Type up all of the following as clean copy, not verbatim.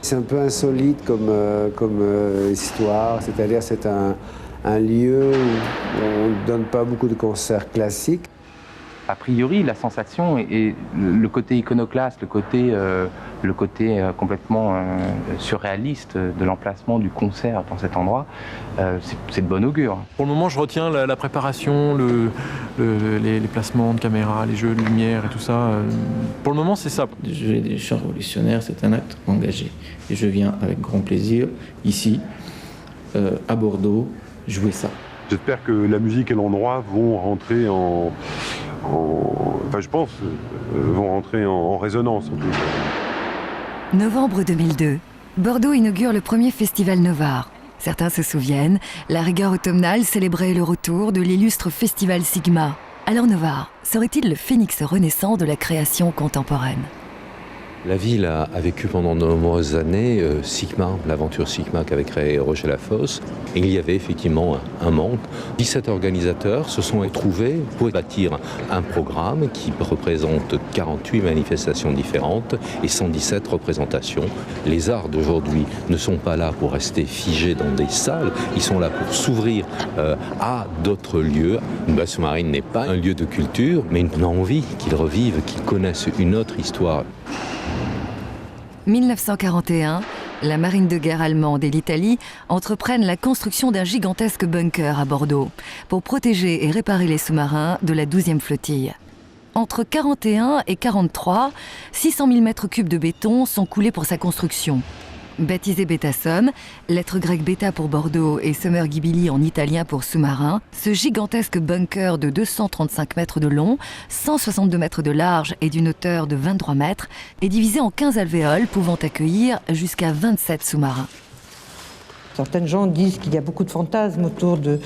C'est un peu insolite comme histoire, c'est-à-dire c'est un lieu où on ne donne pas beaucoup de concerts classiques. A priori, la sensation et le côté iconoclaste, le côté complètement surréaliste de l'emplacement du concert dans cet endroit, c'est de bon augure. Pour le moment, je retiens la préparation, les placements de caméra, les jeux de lumière et tout ça. Pour le moment, c'est ça. Jouer des chants révolutionnaires, c'est un acte engagé. Et je viens avec grand plaisir, ici, à Bordeaux, jouer ça. J'espère que la musique et l'endroit vont rentrer vont rentrer en résonance. En tout cas. Novembre 2002, Bordeaux inaugure le premier festival Novare. Certains se souviennent, la rigueur automnale célébrait le retour de l'illustre festival Sigma. Alors Novare serait-il le phénix renaissant de la création contemporaine ? La ville a vécu pendant de nombreuses années Sigma, l'aventure Sigma qu'avait créé Roger Lafosse. Et il y avait effectivement un manque. 17 organisateurs se sont trouvés pour bâtir un programme qui représente 48 manifestations différentes et 117 représentations. Les arts d'aujourd'hui ne sont pas là pour rester figés dans des salles, ils sont là pour s'ouvrir à d'autres lieux. Une base sous-marine n'est pas un lieu de culture, mais une envie qu'ils revivent, qu'ils connaissent une autre histoire. 1941, la marine de guerre allemande et l'Italie entreprennent la construction d'un gigantesque bunker à Bordeaux pour protéger et réparer les sous-marins de la 12e flottille. Entre 1941 et 1943, 600 000 mètres cubes de béton sont coulés pour sa construction. Baptisé Beta-Somme, lettre grecque bêta pour Bordeaux et Summer Ghibelli en italien pour sous-marin, ce gigantesque bunker de 235 mètres de long, 162 mètres de large et d'une hauteur de 23 mètres est divisé en 15 alvéoles pouvant accueillir jusqu'à 27 sous-marins. Certains gens disent qu'il y a beaucoup de fantasmes autour de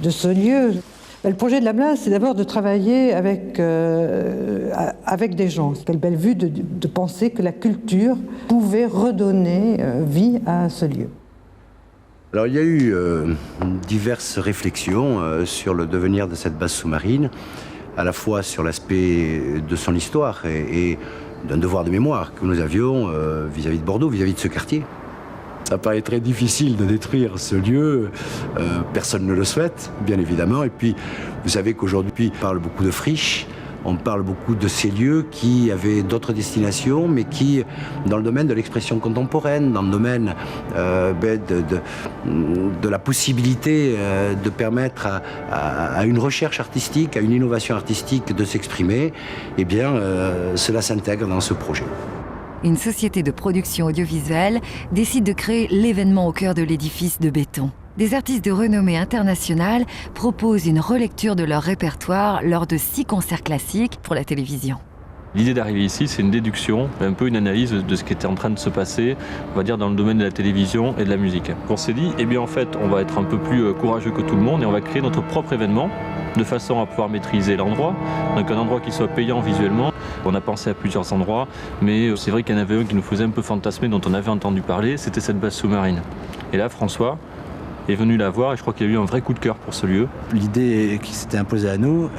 ce lieu. Le projet de la Blaze, c'est d'abord de travailler avec des gens. Quelle belle vue de penser que la culture pouvait redonner vie à ce lieu. Alors il y a eu diverses réflexions sur le devenir de cette base sous-marine, à la fois sur l'aspect de son histoire et d'un devoir de mémoire que nous avions vis-à-vis de Bordeaux, vis-à-vis de ce quartier. Ça paraît très difficile de détruire ce lieu, personne ne le souhaite, bien évidemment. Et puis, vous savez qu'aujourd'hui, on parle beaucoup de friches, on parle beaucoup de ces lieux qui avaient d'autres destinations, mais qui, dans le domaine de l'expression contemporaine, dans le domaine de la possibilité de permettre à une recherche artistique, à une innovation artistique de s'exprimer, eh bien, cela s'intègre dans ce projet. Une société de production audiovisuelle décide de créer l'événement au cœur de l'édifice de béton. Des artistes de renommée internationale proposent une relecture de leur répertoire lors de 6 concerts classiques pour la télévision. L'idée d'arriver ici, c'est une déduction, un peu une analyse de ce qui était en train de se passer, on va dire, dans le domaine de la télévision et de la musique. On s'est dit, eh bien en fait, on va être un peu plus courageux que tout le monde et on va créer notre propre événement de façon à pouvoir maîtriser l'endroit, donc un endroit qui soit payant visuellement. On a pensé à plusieurs endroits, mais c'est vrai qu'il y en avait un qui nous faisait un peu fantasmer, dont on avait entendu parler, c'était cette base sous-marine. Et là, François est venu la voir et je crois qu'il y a eu un vrai coup de cœur pour ce lieu. L'idée qui s'était imposée à nous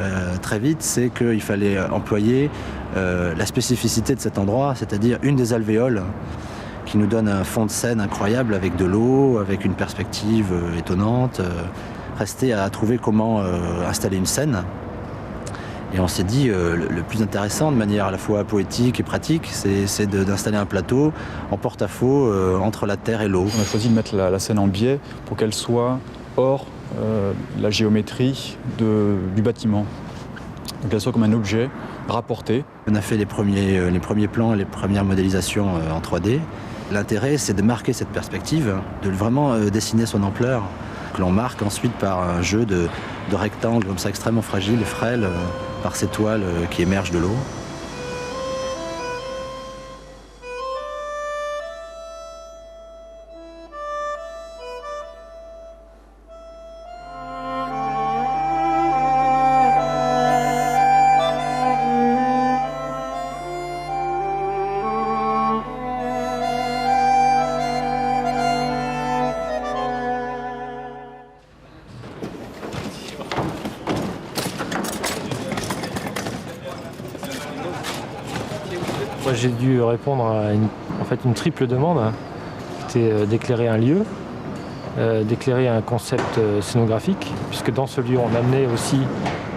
très vite, c'est qu'il fallait employer la spécificité de cet endroit, c'est-à-dire une des alvéoles qui nous donne un fond de scène incroyable avec de l'eau, avec une perspective étonnante. Restait à trouver comment installer une scène. Et on s'est dit, le plus intéressant, de manière à la fois poétique et pratique, c'est d'installer un plateau en porte-à-faux entre la terre et l'eau. On a choisi de mettre la scène en biais pour qu'elle soit hors la géométrie du bâtiment. Donc qu'elle soit comme un objet rapporté. On a fait les premiers plans et les premières modélisations en 3D. L'intérêt, c'est de marquer cette perspective, de vraiment dessiner son ampleur, que l'on marque ensuite par un jeu de rectangles comme ça extrêmement fragiles et frêles par ces toiles qui émergent de l'eau. Moi, j'ai dû répondre à une triple demande. c'était d'éclairer un lieu, d'éclairer un concept scénographique, puisque dans ce lieu on amenait aussi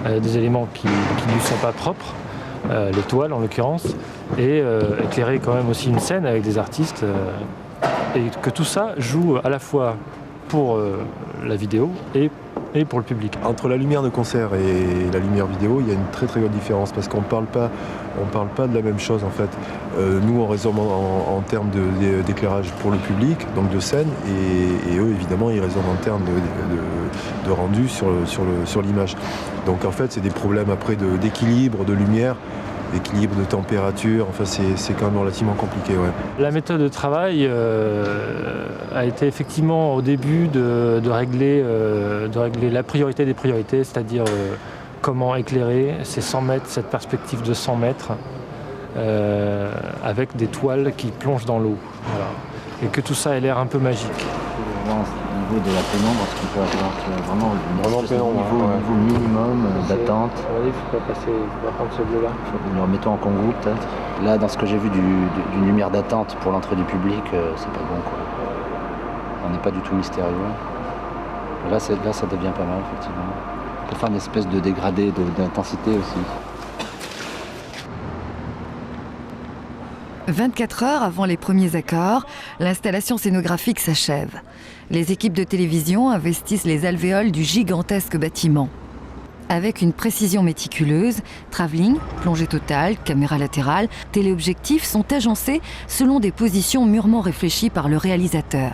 des éléments qui ne lui sont pas propres, les toiles en l'occurrence, et éclairer quand même aussi une scène avec des artistes, et que tout ça joue à la fois pour la vidéo et pour le public. Entre la lumière de concert et la lumière vidéo, il y a une très très grande différence parce qu'on parle pas de la même chose en fait. Nous on raisonne en termes d'éclairage pour le public, donc de scène, et eux évidemment ils raisonnent en termes de rendu sur l'image. Donc en fait c'est des problèmes après d'équilibre, de lumière, d'équilibre de température, enfin c'est quand même relativement compliqué. Ouais. La méthode de travail a été effectivement au début de régler la priorité des priorités, c'est-à-dire comment éclairer ces 100 mètres, cette perspective de 100 mètres, avec des toiles qui plongent dans l'eau. Voilà. Et que tout ça ait l'air un peu magique. Au niveau de la pénombre, ce qui peut avoir vraiment un niveau minimum d'attente. Il faut pas prendre ce bleu-là. Nous remettons en congrou peut-être. Là, dans ce que j'ai vu d'une lumière d'attente pour l'entrée du public, c'est pas bon quoi. On n'est pas du tout mystérieux. Là, ça devient pas mal effectivement. On peut faire une espèce de dégradé d'intensité aussi. 24 heures avant les premiers accords, l'installation scénographique s'achève. Les équipes de télévision investissent les alvéoles du gigantesque bâtiment. Avec une précision méticuleuse, travelling, plongée totale, caméra latérale, téléobjectifs sont agencés selon des positions mûrement réfléchies par le réalisateur.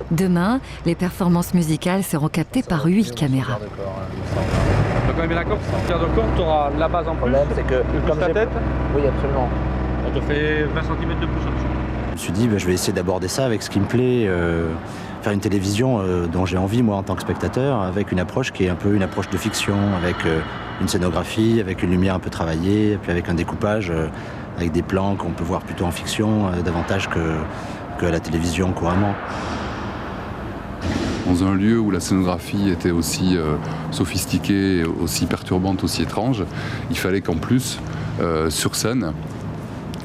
Demain, les performances musicales seront captées par 8 caméras. Tu as quand même l'accord, si tu d'accord, tu auras la base en plus. Le problème, c'est que comme ta tête. Oui, absolument. On te fait 20 cm de plus au-dessus. Je me suis dit, je vais essayer d'aborder ça avec ce qui me plaît, faire une télévision dont j'ai envie, moi, en tant que spectateur, avec une approche qui est un peu une approche de fiction, avec une scénographie, avec une lumière un peu travaillée, puis avec un découpage, avec des plans qu'on peut voir plutôt en fiction, davantage que à la télévision couramment. Dans un lieu où la scénographie était aussi sophistiquée, aussi perturbante, aussi étrange, il fallait qu'en plus, sur scène,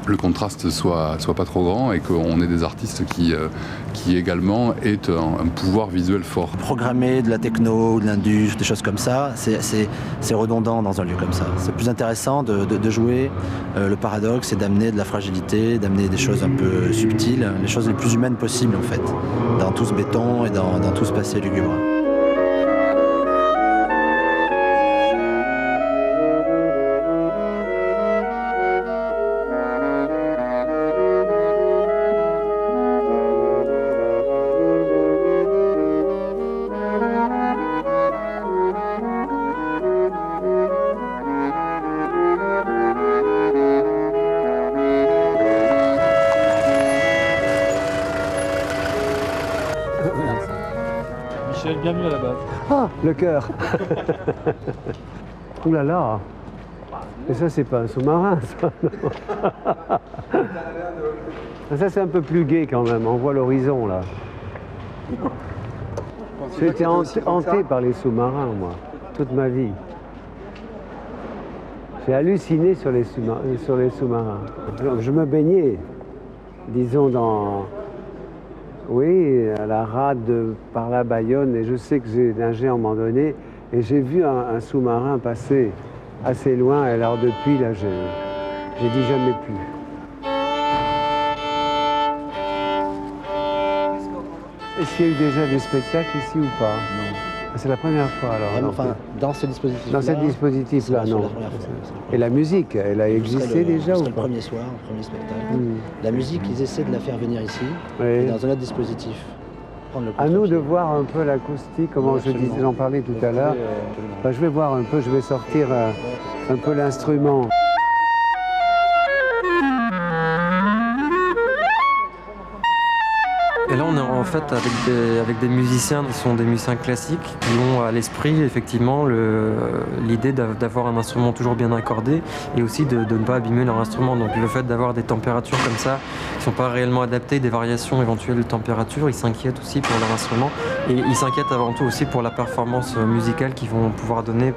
le contraste soit pas trop grand et qu'on ait des artistes qui également aient un pouvoir visuel fort. Programmer de la techno, de l'indus, des choses comme ça, c'est redondant dans un lieu comme ça. C'est plus intéressant de jouer le paradoxe et d'amener de la fragilité, d'amener des choses un peu subtiles, les choses les plus humaines possibles en fait, dans tout ce béton et dans tout ce passé lugubre. Michel, bienvenue à la base. Ah, le cœur. Ouh là là. Et ça, c'est pas un sous-marin, ça. Ça, c'est un peu plus gai quand même. On voit l'horizon, là. J'ai été hanté par les sous-marins, moi, toute ma vie. J'ai halluciné sur les sous-marins. Je me baignais, disons, à la rade par la Bayonne, et je sais que j'ai nagé à un moment donné, et j'ai vu un sous-marin passer assez loin, et alors depuis, là, j'ai dit jamais plus. Est-ce qu'il y a eu déjà des spectacles ici ou pas? Non. C'est la première fois alors? Vraiment, enfin, dans ce dispositif-là. Dans ce dispositif-là, non. Et la musique, elle a existé déjà ou pas? Le premier soir, le premier spectacle. La musique, ils essaient de la faire venir ici, dans un autre dispositif. À nous de voir un peu l'acoustique, comment j'en parlais tout à l'heure. Je vais voir un peu, je vais sortir un peu l'instrument. Et là, on est en fait avec des musiciens qui sont des musiciens classiques, qui ont à l'esprit effectivement l'idée d'avoir un instrument toujours bien accordé et aussi de ne pas abîmer leur instrument. Donc le fait d'avoir des températures comme ça, qui ne sont pas réellement adaptées, des variations éventuelles de température, ils s'inquiètent aussi pour leur instrument et ils s'inquiètent avant tout aussi pour la performance musicale qu'ils vont pouvoir donner.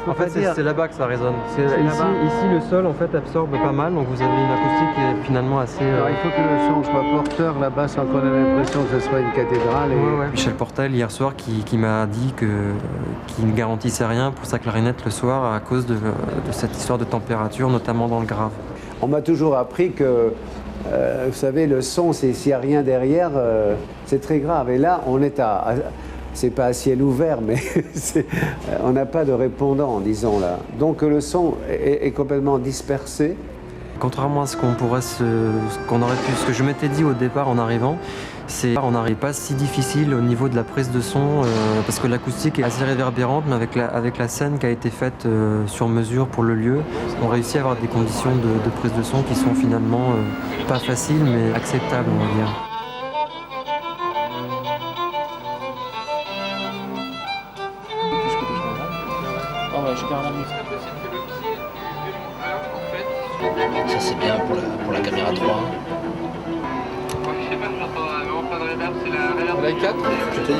En fait, c'est là-bas que ça résonne. Ici, le sol en fait absorbe pas mal, donc vous avez une acoustique qui est finalement assez. Alors, il faut que le son soit porteur là-bas sans qu'on ait l'impression que ce soit une cathédrale. Ouais. Michel Portal hier soir qui m'a dit qu'il ne garantissait rien pour sa clarinette le soir à cause de cette histoire de température, notamment dans le grave. On m'a toujours appris que, vous savez, le son, s'il n'y a rien derrière, c'est très grave. Et là, on est c'est pas à ciel ouvert, mais on n'a pas de répondant, disons là. Donc le son est complètement dispersé. Contrairement à ce que je m'étais dit au départ en arrivant, on n'arrive pas si difficile au niveau de la prise de son, parce que l'acoustique est assez réverbérante, mais avec la scène qui a été faite sur mesure pour le lieu, on réussit à avoir des conditions de prise de son qui sont finalement pas faciles, mais acceptables, on va dire. Ça c'est bien pour la caméra 3. La 4 Je te dis.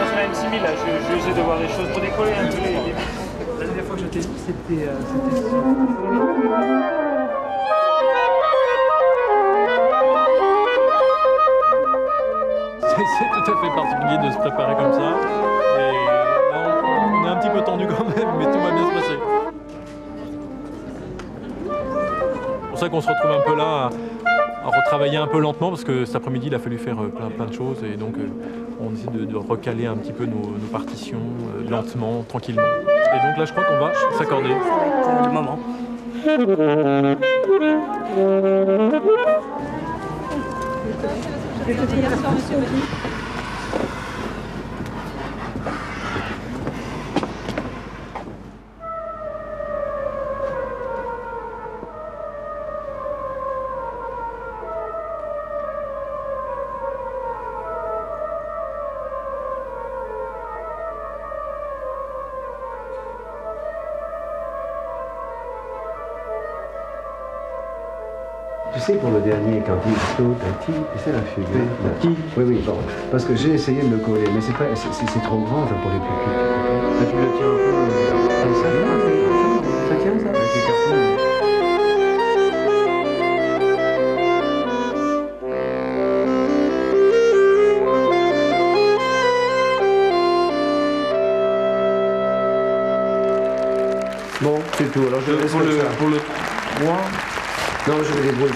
C'est la M6000 là, je vais essayer de voir les choses pour décoller un peu les... La dernière fois que je t'ai vu, c'était... C'est tout à fait particulier de se préparer comme ça. Et là, on est un petit peu tendu quand même, mais tout va bien se passer. C'est pour ça qu'on se retrouve un peu là à retravailler un peu lentement, parce que cet après-midi, il a fallu faire plein de choses. Et donc, on essaie de recaler un petit peu nos partitions lentement, tranquillement. Et donc là, je crois qu'on va s'accorder. C'est le moment. Tu sais, pour le dernier, quand il saute, tu sais la fugue. Oui, bon. Parce que j'ai essayé de le coller, mais c'est trop grand ça, pour les pupilles. Là, tu le tiens un peu comme ça. Ça tient ça avec les cartons. Bon, c'est tout. Alors je laisse pour le 3. Non, je me débrouille.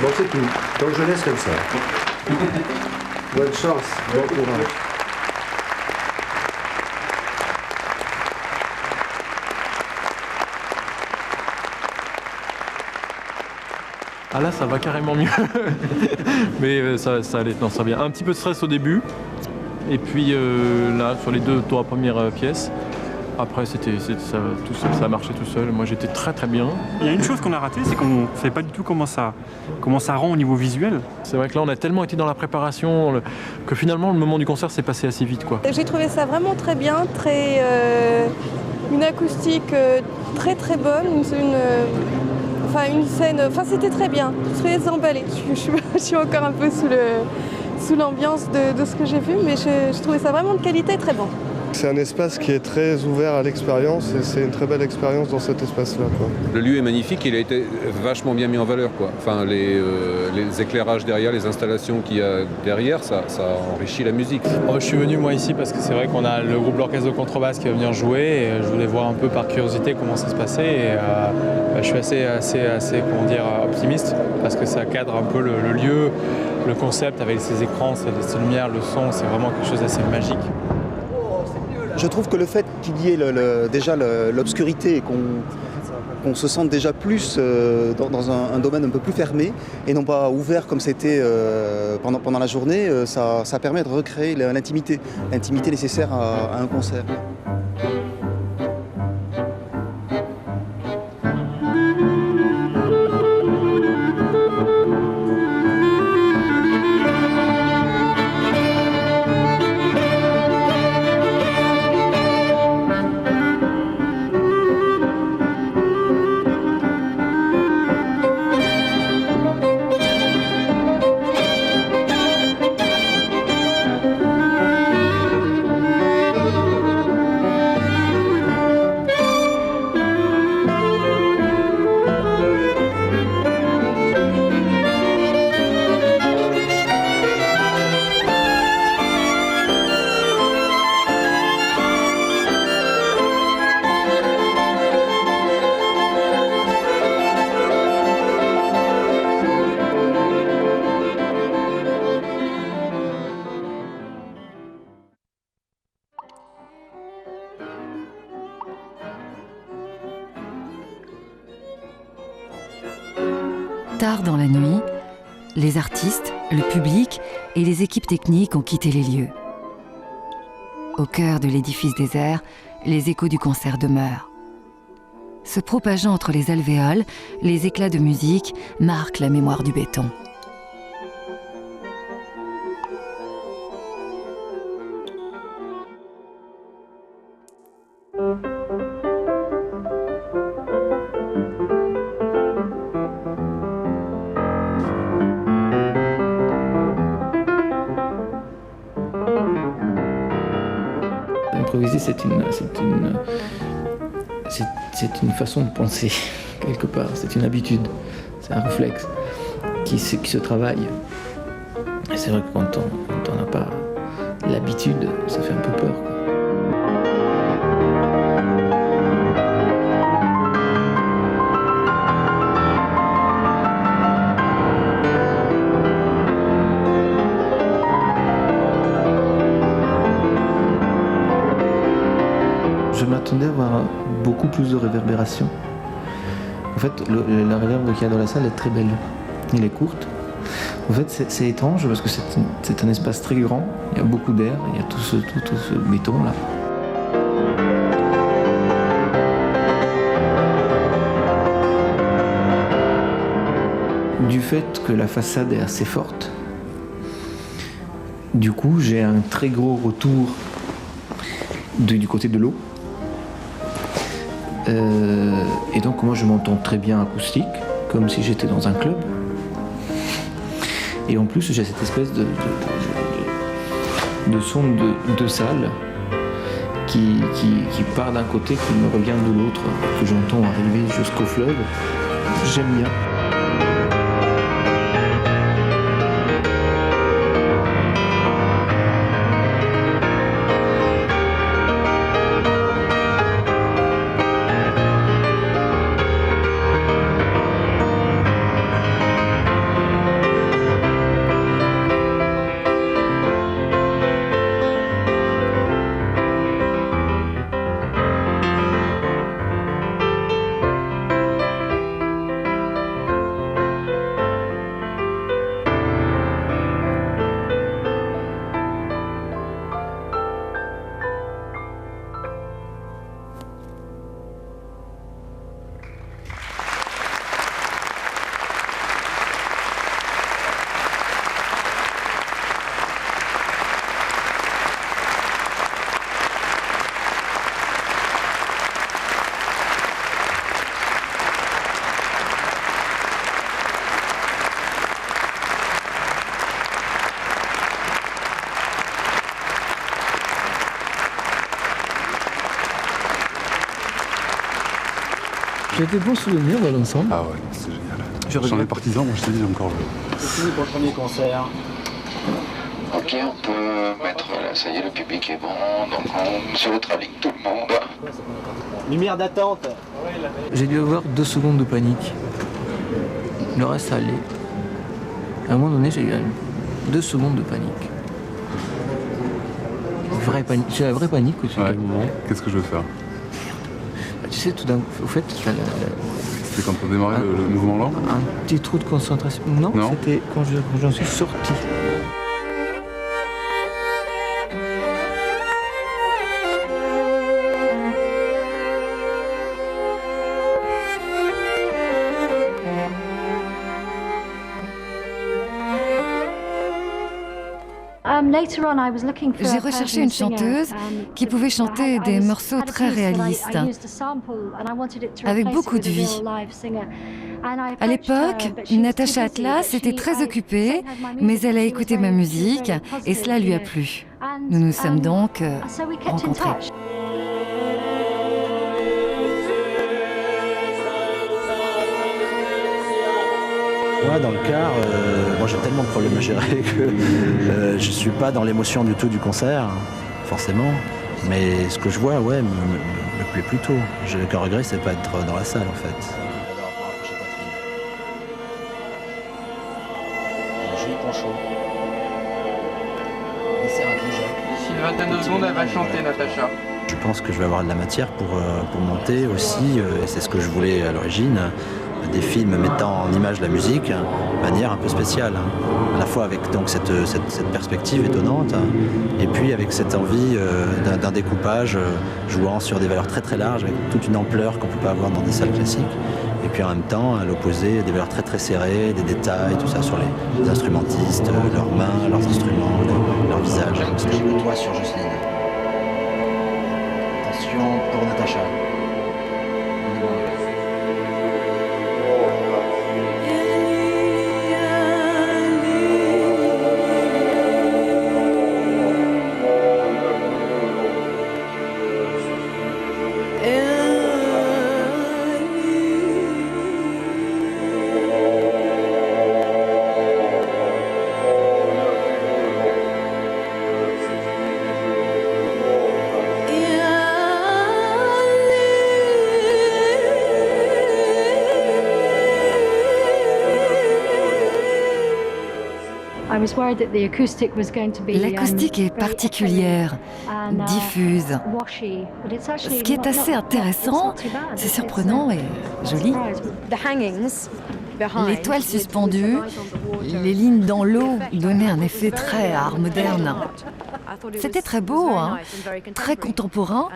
Bon, c'est tout. Donc je laisse comme ça. Bonne chance, bon courage. Ah là, ça va carrément mieux. Mais ça allait, non, ça va bien. Un petit peu de stress au début. Et puis là, sur les 2-3 premières pièces, après, ça a marché tout seul. Moi, j'étais très bien. Il y a une chose qu'on a ratée, c'est qu'on ne savait pas du tout comment ça rend au niveau visuel. C'est vrai que là, on a tellement été dans la préparation que finalement, le moment du concert s'est passé assez vite, quoi. J'ai trouvé ça vraiment très bien, une acoustique très bonne, une scène. Enfin, c'était très bien, très emballée. Je suis encore un peu sous l'ambiance de ce que j'ai vu, mais je trouvais ça vraiment de qualité, très bon. C'est un espace qui est très ouvert à l'expérience et c'est une très belle expérience dans cet espace-là. Le lieu est magnifique, il a été vachement bien mis en valeur, quoi. Enfin, les éclairages derrière, les installations qu'il y a derrière, ça enrichit la musique. Je suis venu moi ici parce que c'est vrai qu'on a le groupe l'orchestre de contrebasse qui va venir jouer et je voulais voir un peu par curiosité comment ça se passait et je suis assez comment dire, optimiste parce que ça cadre un peu le lieu, le concept avec ses écrans, ses lumières, le son, c'est vraiment quelque chose d'assez magique. Je trouve que le fait qu'il y ait déjà l'obscurité et qu'on se sente déjà plus dans un domaine un peu plus fermé et non pas ouvert comme c'était pendant la journée, ça permet de recréer l'intimité nécessaire à un concert. Tard dans la nuit, les artistes, le public et les équipes techniques ont quitté les lieux. Au cœur de l'édifice désert, les échos du concert demeurent. Se propageant entre les alvéoles, les éclats de musique marquent la mémoire du béton. Improviser, c'est une façon de penser, quelque part. C'est une habitude, c'est un réflexe qui se travaille. Et c'est vrai que quand on n'a pas l'habitude, ça fait un peu peur, quoi. Je m'attendais à avoir beaucoup plus de réverbération. En fait, la réverb qu'il y a dans la salle est très belle. Elle est courte. En fait, c'est étrange parce que c'est un espace très grand. Il y a beaucoup d'air, il y a tout ce béton là. Du fait que la façade est assez forte, du coup, j'ai un très gros retour du côté de l'eau. Et donc moi je m'entends très bien acoustique, comme si j'étais dans un club. Et en plus j'ai cette espèce de son de salle qui part d'un côté, qui me revient de l'autre, que j'entends arriver jusqu'au fleuve. J'aime bien. J'ai des bons souvenirs dans l'ensemble. Ah ouais, c'est génial. J'en ai partisan, moi je te dis encore le... C'est fini pour le premier concert. Ok, on peut mettre là, ça y est, le public est bon, donc on se retravique tout le monde. Lumière d'attente. J'ai dû avoir 2 secondes de panique. Le reste ça allait. À un moment donné, j'ai eu 2 secondes de panique. J'ai la vraie panique aussi. Ouais. Qu'est-ce que je vais faire? Tu sais, tout d'un coup, au fait, c'était quand on démarrait le mouvement lent? Un petit trou de concentration. Non. C'était quand j'en suis sorti. J'ai recherché une chanteuse qui pouvait chanter des morceaux très réalistes, avec beaucoup de vie. À l'époque, Natacha Atlas était très occupée, mais elle a écouté ma musique et cela lui a plu. Nous nous sommes donc rencontrés. Moi, dans le car, moi j'ai tellement de problèmes à gérer que je suis pas dans l'émotion du tout du concert, forcément. Mais ce que je vois, ouais, me plaît plutôt. Le que regret, c'est pas être dans la salle, en fait. Julie Ponchot. D'ici une vingtaine de secondes, elle va chanter, Natacha. Je pense que je vais avoir de la matière pour monter aussi, et c'est ce que je voulais à l'origine. des films mettant en image la musique de manière un peu spéciale. À la fois avec donc cette perspective étonnante et puis avec cette envie d'un découpage jouant sur des valeurs très très larges avec toute une ampleur qu'on ne peut pas avoir dans des salles classiques. Et puis en même temps, à l'opposé, des valeurs très très serrées, des détails, tout ça sur les instrumentistes, leurs mains, leurs instruments, leur visage. Le toit sur Jocelyne. Attention pour Natacha. L'acoustique est particulière, diffuse. Ce qui est assez intéressant, c'est surprenant et joli. Les toiles suspendues, les lignes dans l'eau donnaient un effet très art moderne. C'était très beau, hein, très contemporain,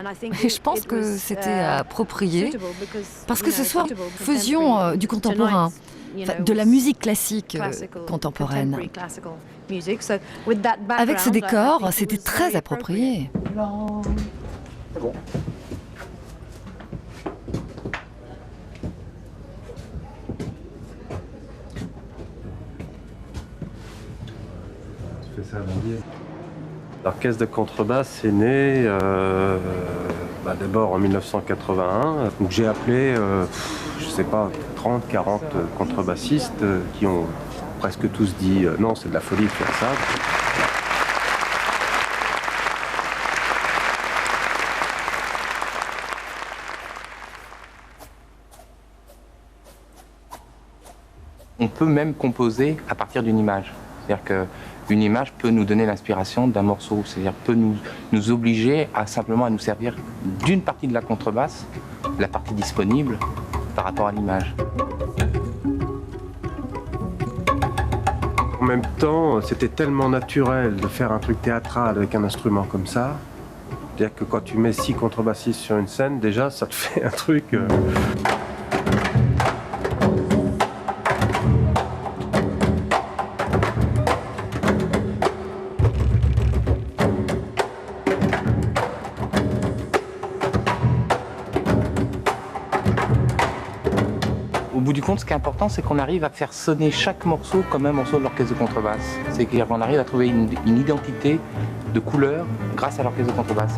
et je pense que c'était approprié, parce que ce soir, faisions du contemporain. De la musique classique contemporaine. Avec ce décor, c'était très approprié. Bon. Tu fais ça à Bandier. L'orchestre de contrebasse est né d'abord en 1981. Donc j'ai appelé, je sais pas, 30, 40 contrebassistes qui ont presque tous dit non, c'est de la folie de faire ça. On peut même composer à partir d'une image. C'est-à-dire qu'une image peut nous donner l'inspiration d'un morceau, c'est-à-dire peut nous obliger à simplement à nous servir d'une partie de la contrebasse, la partie disponible, par rapport à l'image. En même temps, c'était tellement naturel de faire un truc théâtral avec un instrument comme ça. C'est-à-dire que quand tu mets 6 contrebassistes sur une scène, déjà, ça te fait un truc... Au bout du compte, ce qui est important, c'est qu'on arrive à faire sonner chaque morceau comme un morceau de l'orchestre de contrebasse. C'est-à-dire qu'on arrive à trouver une identité de couleur grâce à l'orchestre de contrebasse.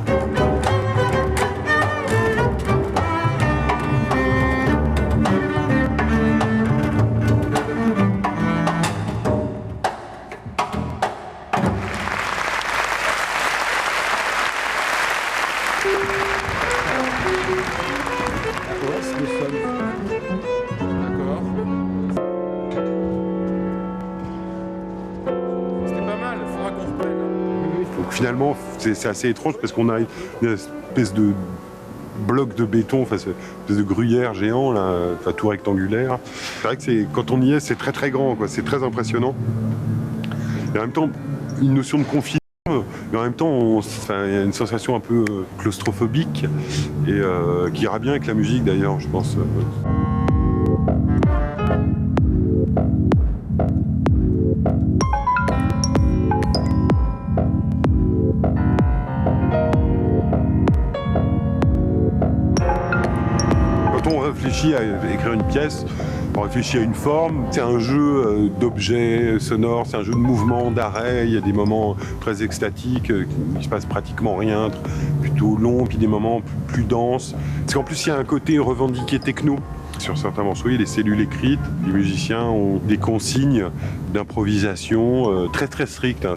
Finalement, c'est assez étrange parce qu'on a une espèce de bloc de béton, enfin, une espèce de gruyère géant, là, enfin, tout rectangulaire. C'est vrai que quand on y est, c'est très très grand, quoi. C'est très impressionnant. Et en même temps, une notion de confinement, mais en même temps, il y a une sensation un peu claustrophobique et qui ira bien avec la musique d'ailleurs, je pense. Quand on réfléchit à écrire une pièce, on réfléchit à une forme. C'est un jeu d'objets sonores, c'est un jeu de mouvement, d'arrêt. Il y a des moments très extatiques, il ne se passe pratiquement rien, plutôt long, puis des moments plus denses. Parce qu'en plus, il y a un côté revendiqué techno. Sur certains morceaux, il y a des cellules écrites. Les musiciens ont des consignes d'improvisation très très strictes.